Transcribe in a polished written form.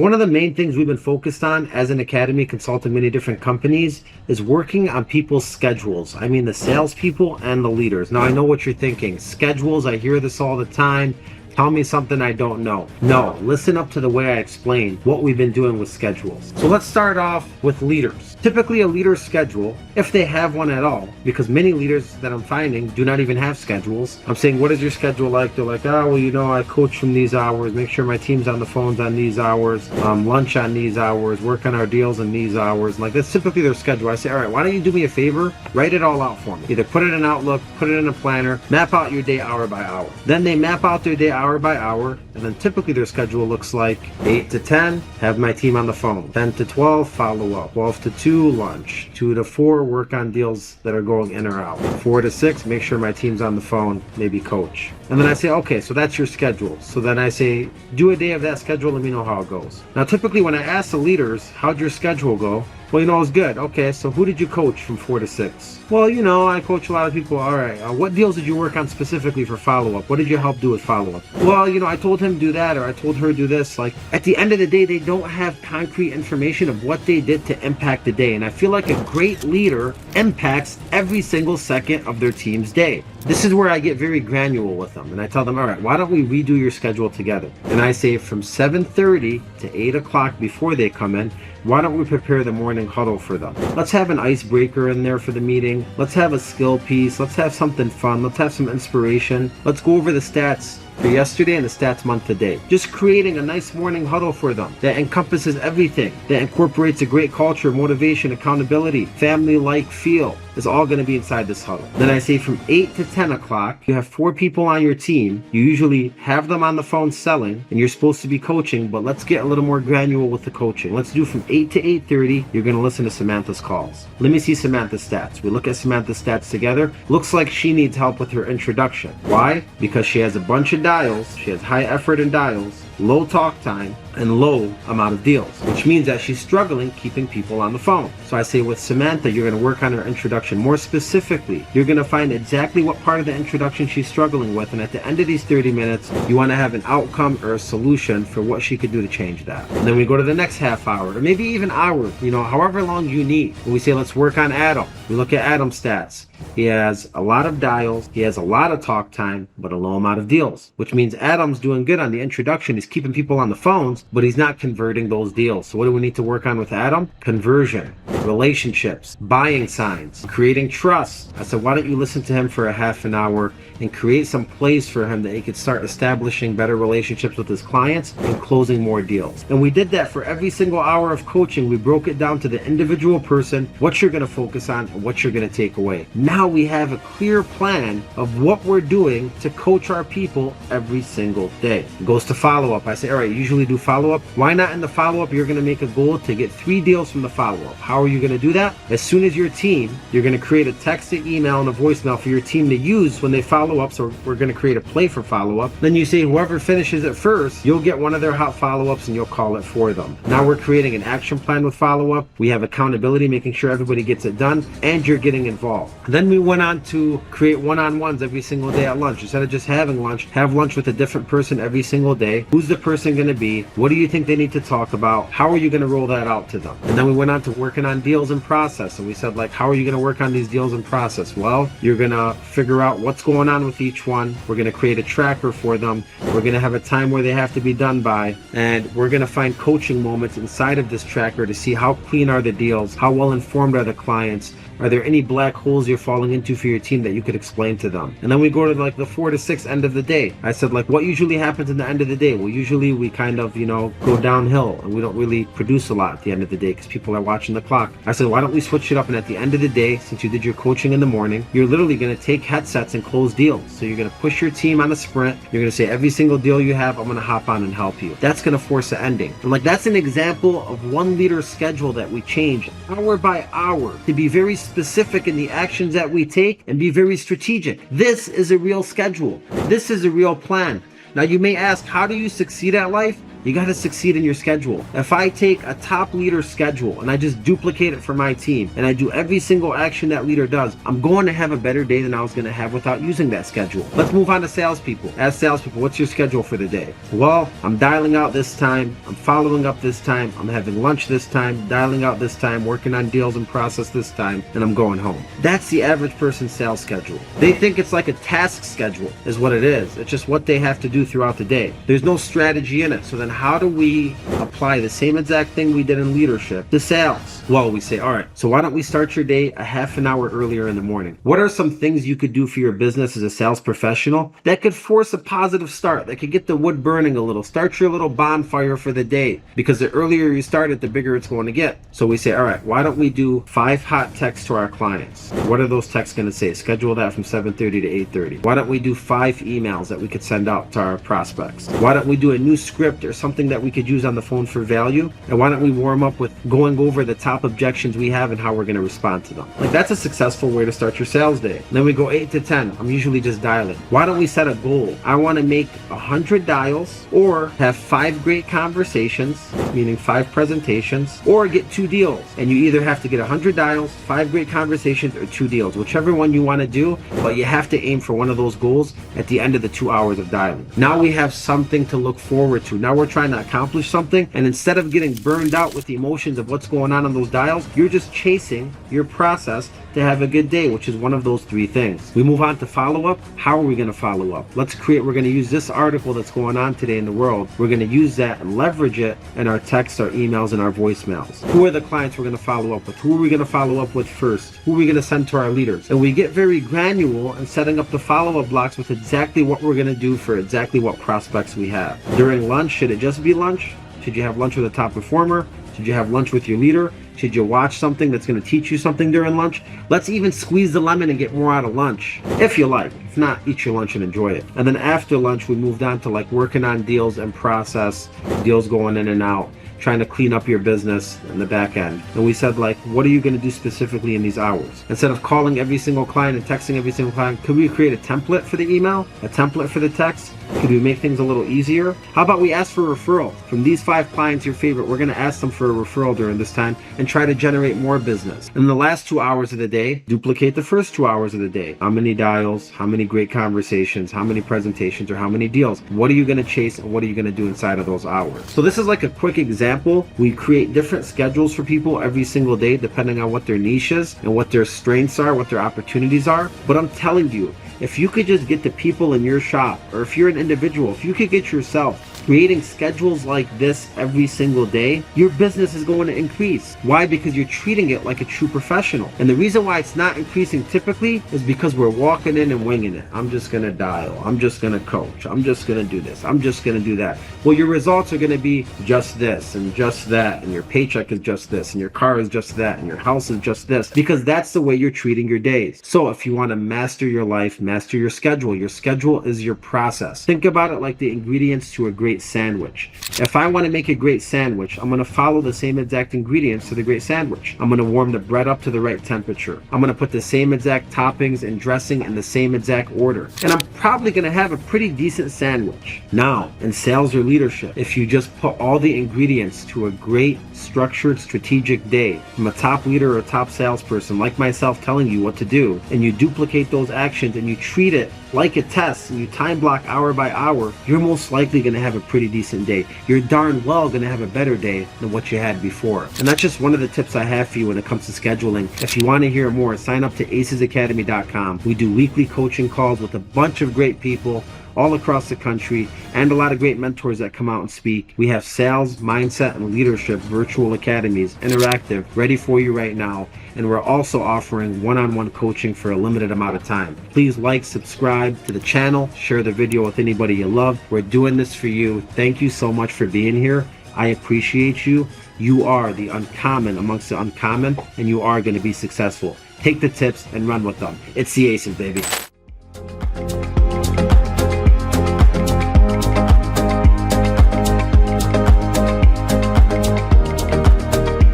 one of the main things we've been focused on as an academy, consulting many different companies, is working on people's schedules. I mean, the salespeople and the leaders. Now, I know what you're thinking. Schedules, I hear this all the time. Tell me something I don't know. No, listen up to the way I explain what we've been doing with schedules. So let's start off with leaders. Typically a leader's schedule, if they have one at all, because many leaders that I'm finding do not even have schedules. I'm saying, what is your schedule like? They're like, oh, well, you know, I coach from these hours, make sure my team's on the phones on these hours, lunch on these hours, work on our deals in these hours. Like, that's typically their schedule. I say, all right, why don't you do me a favor? Write it all out for me. Either put it in Outlook, put it in a planner, map out your day hour by hour. Then they map out their day hour by hour, and then typically their schedule looks like 8 to 10, have my team on the phone, 10 to 12, follow up, 12 to 2, lunch, 2 to 4, work on deals that are going in or out, 4 to 6, make sure my team's on the phone, maybe coach. And then I say, okay, so that's your schedule. So then I say, do a day of that schedule, let me know how it goes. Now, typically when I ask the leaders, how'd your schedule go? Well, you know, it was good. Okay, so who did you coach from 4 to 6? Well, you know, I coach a lot of people. All right, what deals did you work on specifically for follow-up? What did you help do with follow-up? Well, you know, I told him to do that, or I told her to do this. Like, at the end of the day, they don't have concrete information of what they did to impact the day. And I feel like a great leader impacts every single second of their team's day. This is where I get very granular with them. And I tell them, all right, why don't we redo your schedule together? And I say from 7:30 to 8 o'clock before they come in, why don't we prepare the morning huddle for them? Let's have an icebreaker in there for the meeting. Let's have a skill piece. Let's have something fun. Let's have some inspiration. Let's go over the stats for yesterday and the stats month to date. Just creating a nice morning huddle for them that encompasses everything, that incorporates a great culture, motivation, accountability, family-like feel. Is all going to be inside this huddle. Then I say from 8 to 10 o'clock, you have 4 people on your team. You usually have them on the phone selling, and you're supposed to be coaching, but let's get a little more granular with the coaching. Let's do from 8 to 8:30, you're going to listen to Samantha's calls. Let me see Samantha's stats. We look at Samantha's stats together. Looks like she needs help with her introduction. Why? Because she has a bunch of dials. She has high effort in dials, low talk time, and low amount of deals, which means that she's struggling keeping people on the phone. So I say with Samantha, you're going to work on her introduction. More specifically, you're going to find exactly what part of the introduction she's struggling with, and at the end of these 30 minutes, you want to have an outcome or a solution for what she could do to change that. And then we go to the next half hour, or maybe even hour, you know, however long you need. And we say, let's work on Adam. We look at Adam's stats. He has a lot of dials, he has a lot of talk time, but a low amount of deals, which means Adam's doing good on the introduction. He's keeping people on the phones, but he's not converting those deals. So what do we need to work on with Adam? Conversion, relationships, buying signs, creating trust. I said, why don't you listen to him for a half an hour and create some plays for him that he could start establishing better relationships with his clients and closing more deals. And we did that for every single hour of coaching. We broke it down to the individual person, what you're going to focus on and what you're going to take away. Now we have a clear plan of what we're doing to coach our people every single day. It goes to follow-up. I say, all right, you usually do follow-up. Why not in the follow-up, you're going to make a goal to get 3 deals from the follow-up. How are you going to do that? As soon as your team, you're going to create a text, an email, and a voicemail for your team to use when they follow up. So we're going to create a play for follow-up. Then you say whoever finishes it first, you'll get one of their hot follow-ups and you'll call it for them. Now we're creating an action plan with follow-up. We have accountability, making sure everybody gets it done, and you're getting involved. Then we went on to create one-on-ones every single day at lunch. Instead of just having lunch, have lunch with a different person every single day. Who's the person going to be? What do you think they need to talk about? How are you going to roll that out to them? And then we went on to working on deals and process. And we said, like, how are you going to work on these deals and process? Well, you're going to figure out what's going on with each one. We're going to create a tracker for them. We're going to have a time where they have to be done by. And we're going to find coaching moments inside of this tracker to see how clean are the deals, how well informed are the clients, are there any black holes you're falling into for your team that you could explain to them? And then we go to like the 4 to 6 end of the day. I said, like, what usually happens in the end of the day? Well, usually we kind of, you know, go downhill and we don't really produce a lot at the end of the day because people are watching the clock. I said, why don't we switch it up? And at the end of the day, since you did your coaching in the morning, you're literally going to take headsets and close deals. So you're going to push your team on a sprint. You're going to say, every single deal you have, I'm going to hop on and help you. That's going to force an ending. And like, that's an example of one leader's schedule that we change hour by hour to be very specific in the actions that we take and be very strategic. This is a real schedule. This is a real plan. Now you may ask, how do you succeed at life? You got to succeed in your schedule. If I take a top leader schedule and I just duplicate it for my team and I do every single action that leader does, I'm going to have a better day than I was going to have without using that schedule. Let's move on to salespeople. As salespeople, what's your schedule for the day? Well, I'm dialing out this time, I'm following up this time, I'm having lunch this time, dialing out this time, working on deals and process this time, and I'm going home. That's the average person's sales schedule. They think it's like a task schedule is what it is. It's just what they have to do throughout the day. There's no strategy in it. So then how do we apply the same exact thing we did in leadership to sales? Well, we say, all right, so why don't we start your day a half an hour earlier in the morning? What are some things you could do for your business as a sales professional that could force a positive start, that could get the wood burning a little, start your little bonfire for the day? Because the earlier you start it, the bigger it's going to get. So we say, all right, why don't we do 5 hot texts to our clients? What are those texts going to say? Schedule that from 7:30 to 8:30. Why don't we do 5 emails that we could send out to our prospects? Why don't we do a new script or something that we could use on the phone for value? And why don't we warm up with going over the top objections we have and how we're going to respond to them? Like, that's a successful way to start your sales day. And then we go 8 to 10. I'm usually just dialing. Why don't we set a goal? I want to make 100 dials or have 5 great conversations, meaning 5 presentations, or get 2 deals. And you either have to get 100 dials, 5 great conversations, or 2 deals, whichever one you want to do, but you have to aim for one of those goals at the end of the 2 hours of dialing. Now we have something to look forward to. Now we're trying to accomplish something, and instead of getting burned out with the emotions of what's going on those dials, you're just chasing your process to have a good day, which is one of those 3 things. We move on to follow-up. How are we going to follow up? We're going to use this article that's going on today in the world. We're going to use that and leverage it in our texts, our emails, and our voicemails. Who are the clients we're going to follow up with? Who are we going to follow up with first? Who are we going to send to our leaders? And we get very granular in setting up the follow-up blocks with exactly what we're going to do for exactly what prospects we have. During lunch, should it just be lunch? Should you have lunch with a top performer? Should you have lunch with your leader? Should you watch something that's going to teach you something during lunch? Let's even squeeze the lemon and get more out of lunch, if you like. If not, eat your lunch and enjoy it. And then after lunch, we moved on to like working on deals and process, deals going in and out, trying to clean up your business in the back end. And we said, like, what are you going to do specifically in these hours? Instead of calling every single client and texting every single client, could we create a template for the email, a template for the text? Could we make things a little easier? How about we ask for referrals? From these 5 clients, your favorite, we're going to ask them for a referral during this time and try to generate more business. In the last 2 hours of the day, duplicate the first 2 hours of the day. How many dials, how many great conversations, how many presentations, or how many deals? What are you going to chase and what are you going to do inside of those hours? So this is like a quick example. We create different schedules for people every single day depending on what their niche is and what their strengths are, what their opportunities are. But I'm telling you, if you could just get the people in your shop, or if you're an individual, if you could get yourself creating schedules like this every single day, your business is going to increase. Why? Because you're treating it like a true professional. And the reason why it's not increasing typically is because we're walking in and winging it. I'm just going to dial. I'm just going to coach. I'm just going to do this. I'm just going to do that. Well, your results are going to be just this and just that, and your paycheck is just this, and your car is just that, and your house is just this, because that's the way you're treating your days. So if you want to master your life, master your schedule. Your schedule is your process. Think about it like the ingredients to a great sandwich. If I want to make a great sandwich, I'm going to follow the same exact ingredients to the great sandwich. I'm going to warm the bread up to the right temperature. I'm going to put the same exact toppings and dressing in the same exact order. And I'm probably going to have a pretty decent sandwich. Now, in sales or leadership, if you just put all the ingredients to a great, structured, strategic day from a top leader or a top salesperson like myself telling you what to do, and you duplicate those actions and you treat it like a test and you time block hour by hour, you're most likely going to have a pretty decent day. You're darn well going to have a better day than what you had before. And that's just one of the tips I have for you when it comes to scheduling. If you want to hear more, sign up to acezacademy.com. We do weekly coaching calls with a bunch of great people all across the country and a lot of great mentors that come out and speak. We have sales, mindset, and leadership virtual academies, interactive, ready for you right now. And we're also offering one-on-one coaching for a limited amount of time. Please like, subscribe to the channel, share the video with anybody you love. We're doing this for you. Thank you so much for being here. I appreciate you. You are the uncommon amongst the uncommon, and you are going to be successful. Take the tips and run with them. It's the Acez, baby.